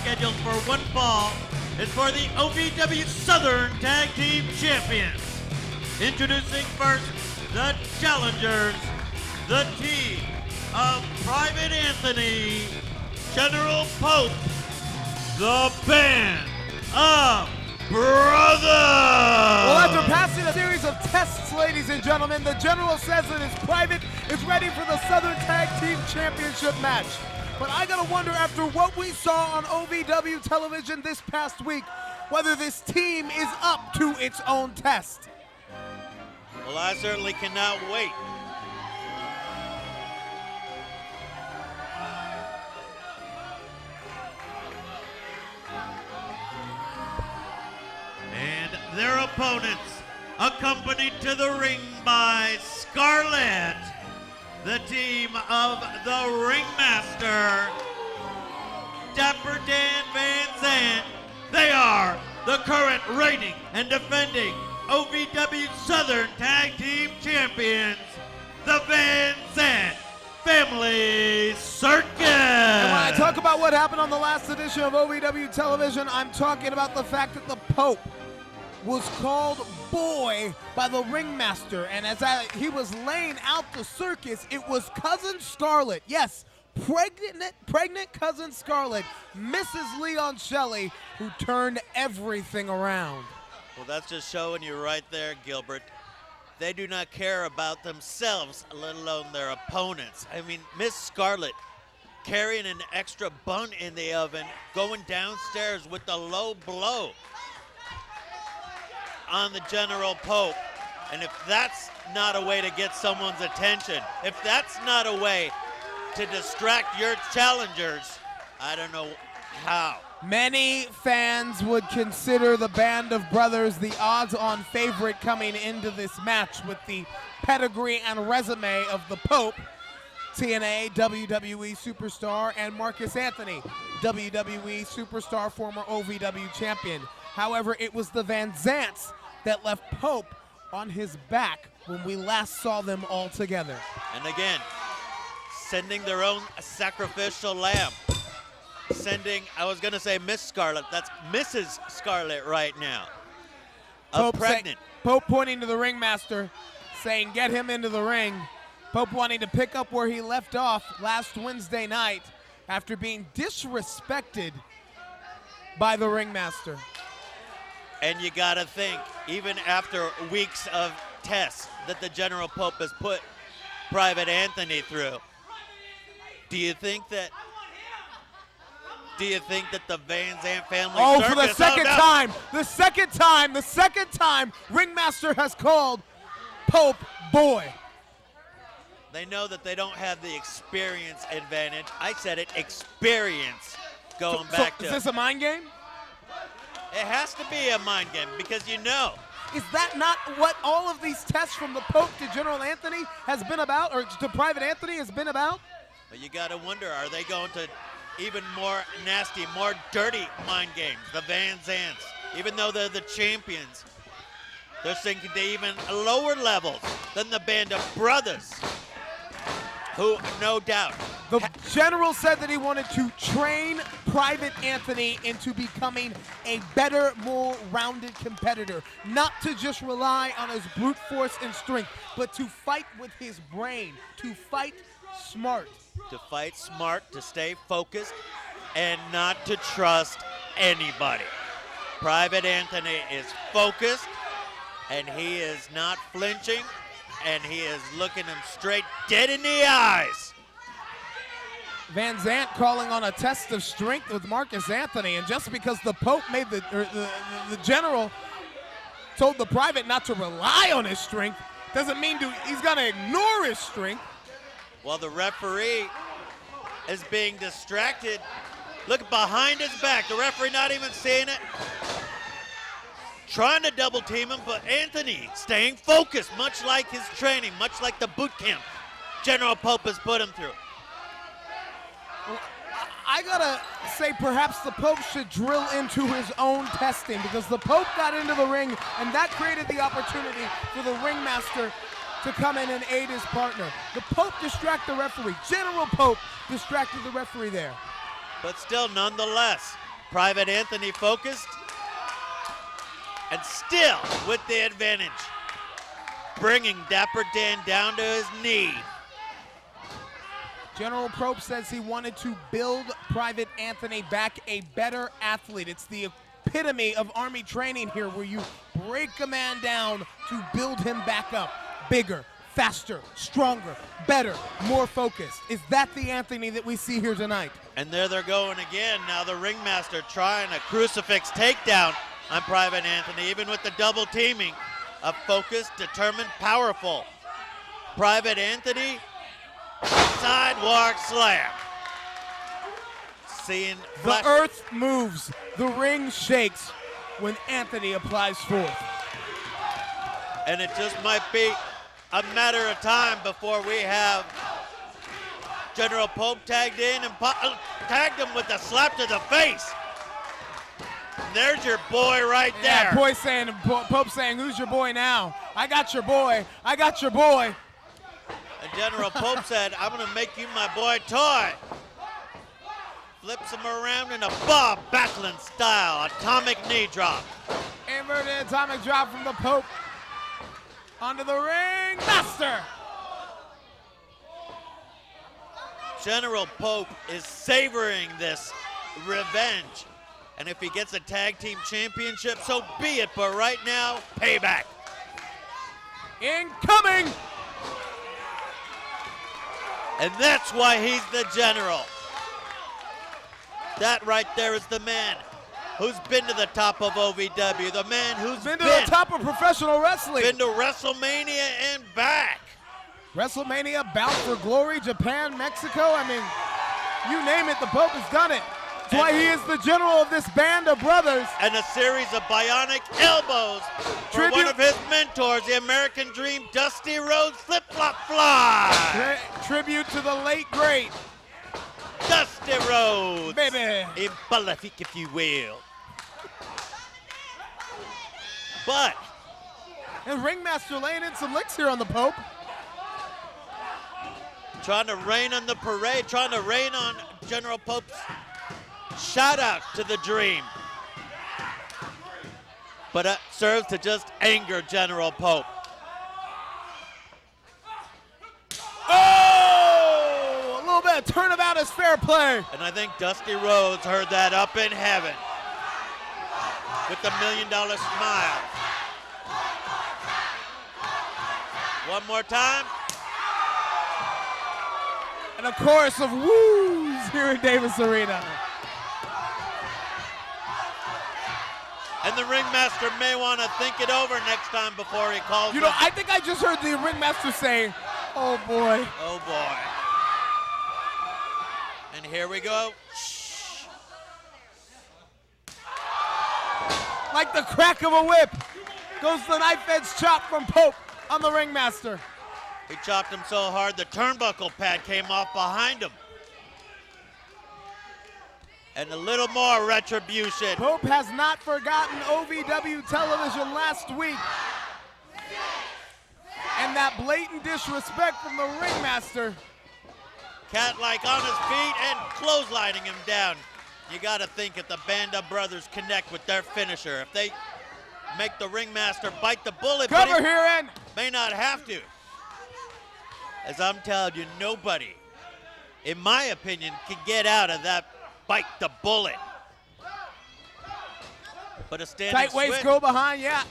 scheduled for one fall is for the OVW Southern Tag Team Champions. Introducing first the challengers, the team of Private Anthony, General Pope, the Band of Brothaz. Well, after passing a series of tests, ladies and gentlemen, the General says that his Private is ready for the Southern Tag Team Championship match. But I gotta wonder, after what we saw on OVW television this past week, whether this team is up to its own test. Well, I certainly cannot wait. And their opponents, accompanied to the ring by Scarlett, the team of the Ringmaster, Dapper Dan Van Zandt. They are the current reigning and defending OVW Southern Tag Team Champions, the Van Zandt Family Circus. And when I talk about what happened on the last edition of OVW television, I'm talking about the fact that the Pope was called boy by the Ringmaster, and as he was laying out the circus, it was Cousin Scarlett, yes, pregnant Cousin Scarlett, Mrs. Leon Shelley, who turned everything around. Well, that's just showing you right there, Gilbert. They do not care about themselves, let alone their opponents. I mean, Miss Scarlett carrying an extra bun in the oven, going downstairs with the low blow on the General Pope. And if that's not a way to get someone's attention, if that's not a way to distract your challengers, I don't know how. Many fans would consider the Band of Brothers the odds-on favorite coming into this match with the pedigree and resume of the Pope, TNA WWE superstar, and Marcus Anthony, WWE superstar, former OVW champion. However, it was the Van Zandts that left Pope on his back when we last saw them all together. And again, sending their own sacrificial lamb. Sending, I was going to say Miss Scarlett, that's Mrs. Scarlett right now. Pregnant. Pope pointing to the Ringmaster, saying get him into the ring. Pope wanting to pick up where he left off last Wednesday night after being disrespected by the Ringmaster. And you got to think, even after weeks of tests that the General Pope has put Private Anthony through, do you think that the Van Zandt family circus, for the second time, Ringmaster has called Pope boy. They know that they don't have the experience advantage. I said it, experience going back to. Is this a mind game? It has to be a mind game because you know. Is that not what all of these tests from the Pope to General Anthony has been about, or to Private Anthony has been about? But you got to wonder, are they going to even more nasty, more dirty mind games, the Van Zandts? Even though they're the champions, they're sinking to even lower levels than the Band of Brothers, who, no doubt. The General said that he wanted to train Private Anthony into becoming a better, more rounded competitor. Not to just rely on his brute force and strength, but to fight with his brain, to fight smart. To fight smart, to stay focused, and not to trust anybody. Private Anthony is focused, and he is not flinching, and he is looking him straight dead in the eyes. Van Zandt calling on a test of strength with Marcus Anthony, and just because the Pope made the General told the Private not to rely on his strength doesn't mean he's going to ignore his strength. Well, the referee is being distracted. Look behind his back. The referee not even seeing it. Trying to double team him, but Anthony staying focused, much like his training, much like the boot camp General Pope has put him through. Well, I gotta say perhaps the Pope should drill into his own testing, because the Pope got into the ring and that created the opportunity for the Ringmaster to come in and aid his partner. The Pope distracted the referee. General Pope distracted the referee there. But still, nonetheless, Private Anthony focused and still with the advantage, bringing Dapper Dan down to his knee. General Pope says he wanted to build Private Anthony back a better athlete. It's the epitome of Army training here, where you break a man down to build him back up. Bigger, faster, stronger, better, more focused. Is that the Anthony that we see here tonight? And there they're going again. Now the ringmaster trying a crucifix takedown on Private Anthony, even with the double teaming. A focused, determined, powerful Private Anthony. Sidewalk slam. Seeing the earth moves, the ring shakes when Anthony applies force. And it just might be a matter of time before we have General Pope tagged in and tagged him with a slap to the face. And there's your boy right there. Yeah, Pope saying, who's your boy now? I got your boy. I got your boy. And General Pope said, I'm going to make you my boy toy. Flips him around in a Bob Backlund style atomic knee drop. Inverted atomic drop from the Pope onto the ring master. General Pope is savoring this revenge. And if he gets a tag team championship, so be it. But right now, payback. Incoming. And that's why he's the general. That right there is the man who's been to the top of OVW, the man who's been to the top of professional wrestling. Been to WrestleMania and back. WrestleMania, Bound for Glory, Japan, Mexico. I mean, you name it, the Pope has done it. That's why he is the general of this band of brothers. And a series of bionic elbows for one of his mentors, the American Dream, Dusty Rhodes, flip-flop fly. Tribute to the late, great Dusty Rhodes. Baby. Prolific, if you will. But. And Ringmaster laying in some licks here on the Pope. Trying to rain on the parade, trying to rain on General Pope's shout out to the Dream. But it serves to just anger General Pope. Oh! A little bit of turnabout is fair play. And I think Dusty Rhodes heard that up in heaven with the $1 million smile. One more time. And a chorus of woos here in Davis Arena. And the ringmaster may want to think it over next time before he calls. You know, I think I just heard the ringmaster say, oh boy. Oh boy. And here we go. Like the crack of a whip goes the knife edge chop from Pope on the ringmaster. He chopped him so hard the turnbuckle pad came off behind him. And a little more retribution. Pope has not forgotten OVW television last week. And that blatant disrespect from the ringmaster. Cat-like on his feet and clotheslining him down. You got to think if the Band of Brothers connect with their finisher, if they make the ringmaster bite the bullet, cover here, and may not have to. As I'm telling you, nobody, in my opinion, can get out of that bite the bullet. But a standing tight waist switch. Go behind, yeah.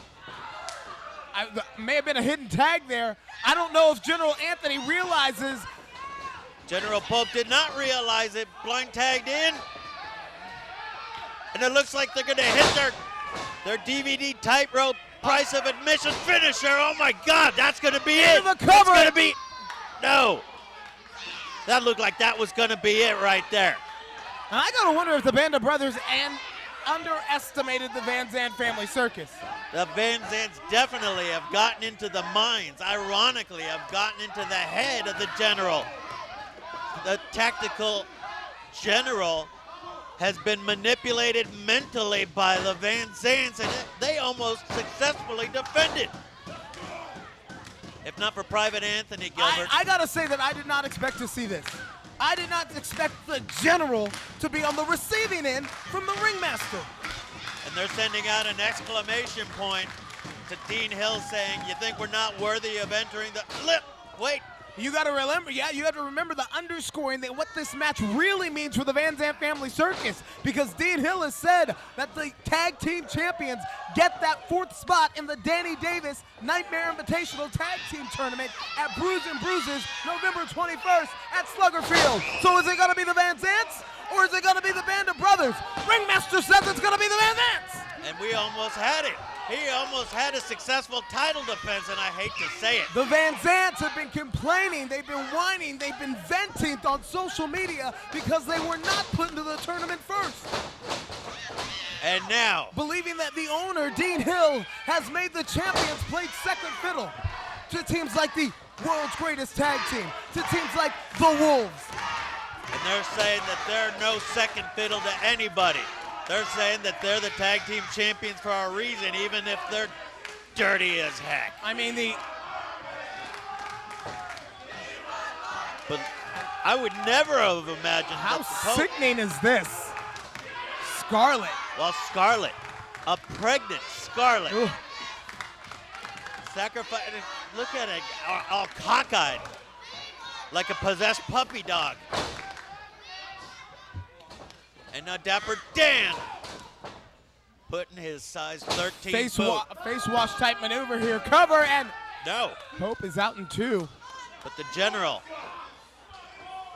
May have been a hidden tag there. I don't know if General Anthony realizes. General Pope did not realize it. Blind tagged in. And it looks like they're going to hit their DVD tightrope price of admission finisher. Oh my God, that's going to be it. The cover. That's going to be, no. That looked like that was going to be it right there. And I got to wonder if the Band of Brothers underestimated the Van Zandt family circus. The Van Zandts definitely have gotten into the minds, ironically, have gotten into the head of the general. The tactical general has been manipulated mentally by the Van Zandts, and they almost successfully defended. If not for Private Anthony Gilbert. I got to say that I did not expect to see this. I did not expect the General to be on the receiving end from the ringmaster. And they're sending out an exclamation point to Dean Hill saying, you think we're not worthy of entering the lip? Wait. You got to remember, you have to remember the underscoring that what this match really means for the Van Zandt family circus, because Dean Hill has said that the tag team champions get that 4th spot in the Danny Davis Nightmare Invitational Tag Team Tournament at Brews and Bruises November 21st at Slugger Field. So is it going to be the Van Zandts or is it going to be the Band of Brothers? Ringmaster says it's going to be the Van Zandts. And we almost had it. He almost had a successful title defense, and I hate to say it. The Van Zandts have been complaining, they've been whining, they've been venting on social media because they were not put into the tournament first. And now, believing that the owner, Dean Hill, has made the champions play second fiddle to teams like the world's greatest tag team, to teams like the Wolves. And they're saying that they're no second fiddle to anybody. They're saying that they're the tag team champions for a reason, even if they're dirty as heck. I mean, but I would never have imagined. How sickening is this? Scarlett. Well, Scarlett, a pregnant Scarlett. Ooh. Sacrifice. Look at it, all cockeyed, like a possessed puppy dog. And now Dapper Dan putting his size 13 face boot. wash type maneuver here. Cover, and no. Pope is out in 2. But the General,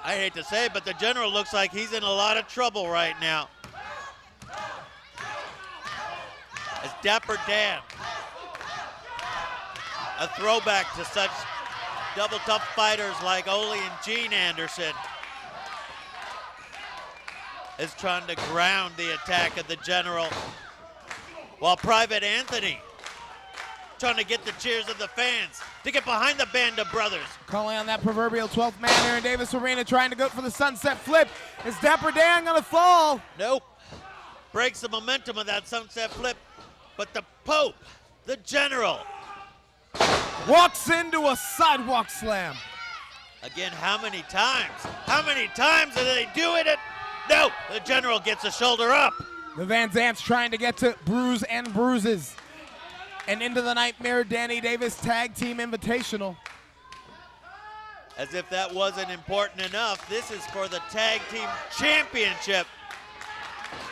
I hate to say it, but the General looks like he's in a lot of trouble right now. As Dapper Dan, a throwback to such double tough fighters like Ole and Gene Anderson, is trying to ground the attack of the General, while Private Anthony trying to get the cheers of the fans to get behind the Band of Brothers. Calling on that proverbial 12th man here in Davis Arena, trying to go for the sunset flip. Is Dapper Dan gonna fall? Nope. Breaks the momentum of that sunset flip, but the Pope, the General, walks into a sidewalk slam. Again, how many times? How many times do they do it? No, the General gets a shoulder up. The Van Zandts trying to get to Brews and Bruises and into the Nightmare Danny Davis Tag Team Invitational. As if that wasn't important enough, this is for the Tag Team Championship.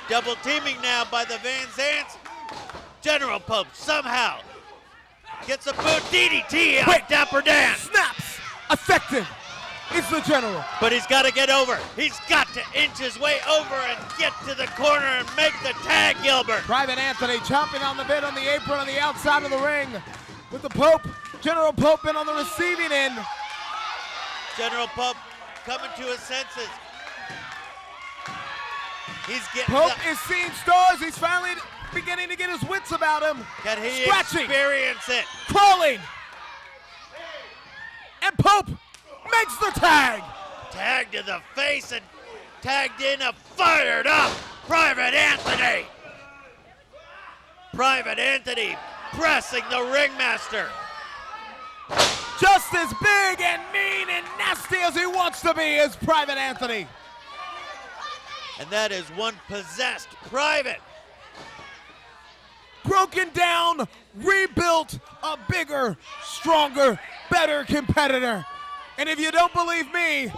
Double teaming now by the Van Zandts. General Pope somehow gets a boot DDT out of Dapper Dan. Snaps. Effective. It's the General. But he's got to get over. He's got to inch his way over and get to the corner and make the tag, Gilbert. Private Anthony chomping on the bit on the apron on the outside of the ring with the Pope. General Pope in on the receiving end. General Pope coming to his senses. He's getting Pope is seeing stars. He's finally beginning to get his wits about him. Can he Scratching. Experience it? Crawling. And Pope makes the tag. Tagged to the face and tagged in a fired up Private Anthony. Private Anthony pressing the ringmaster. Just as big and mean and nasty as he wants to be is Private Anthony. And that is one possessed Private. Broken down, rebuilt, a bigger, stronger, better competitor. And if you don't believe me,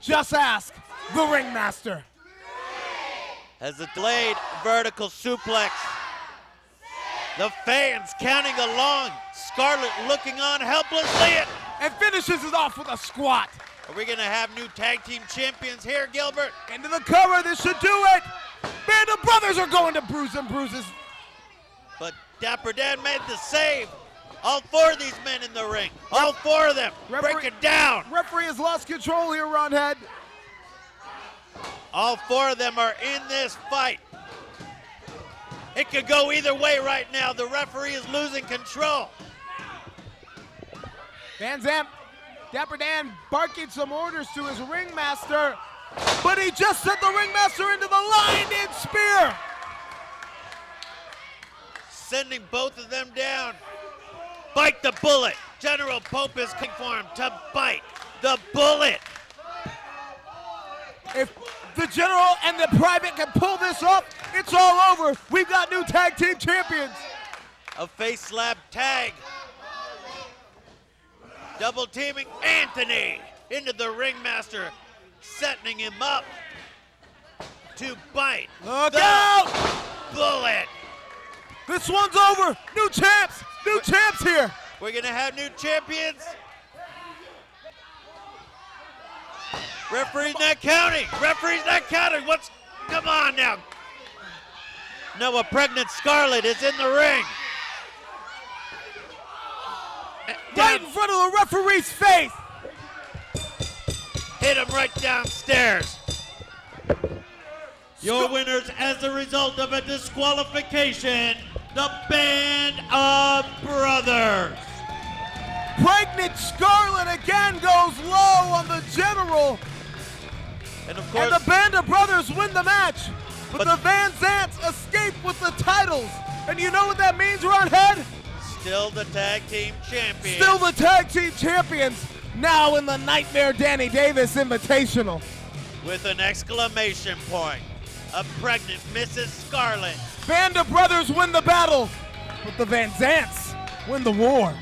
just ask the ringmaster. As a delayed vertical suplex, the fans counting along. Scarlett looking on helplessly. And finishes it off with a squat. Are we going to have new tag team champions here, Gilbert? Into the cover, this should do it. Band of Brothers are going to Brews and Bruises. But Dapper Dan made the save. All 4 of these men in the ring. All 4 of them. Break it down. Referee has lost control here, Ron Head. All 4 of them are in this fight. It could go either way right now. The referee is losing control. Van Zandt, Dapper Dan barking some orders to his ringmaster, but he just sent the ringmaster into the lined-in spear. Sending both of them down. Bite the bullet. General Pope is coming for him to bite the bullet. If the General and the Private can pull this off, it's all over. We've got new tag team champions. A face slap tag. Double teaming Anthony into the ringmaster, setting him up to bite. Look the out! bullet. This one's over. New champs here. We're gonna have new champions. Referee's not counting. Referee's not counting. Come on now. No, a pregnant Scarlett is in the ring. Right in front of the referee's face. Hit him right downstairs. Your winners as a result of a disqualification, the Band of Brothers. Pregnant Scarlett again goes low on the General. And of course, and the Band of Brothers win the match. But the Van Zandts escape with the titles. And you know what that means, Ronhead? Still the tag team champions. Still the tag team champions. Now in the Nightmare Danny Davis Invitational. With an exclamation point. A pregnant Mrs. Scarlett. Band of Brothers win the battle. But the Van Zandts win the war.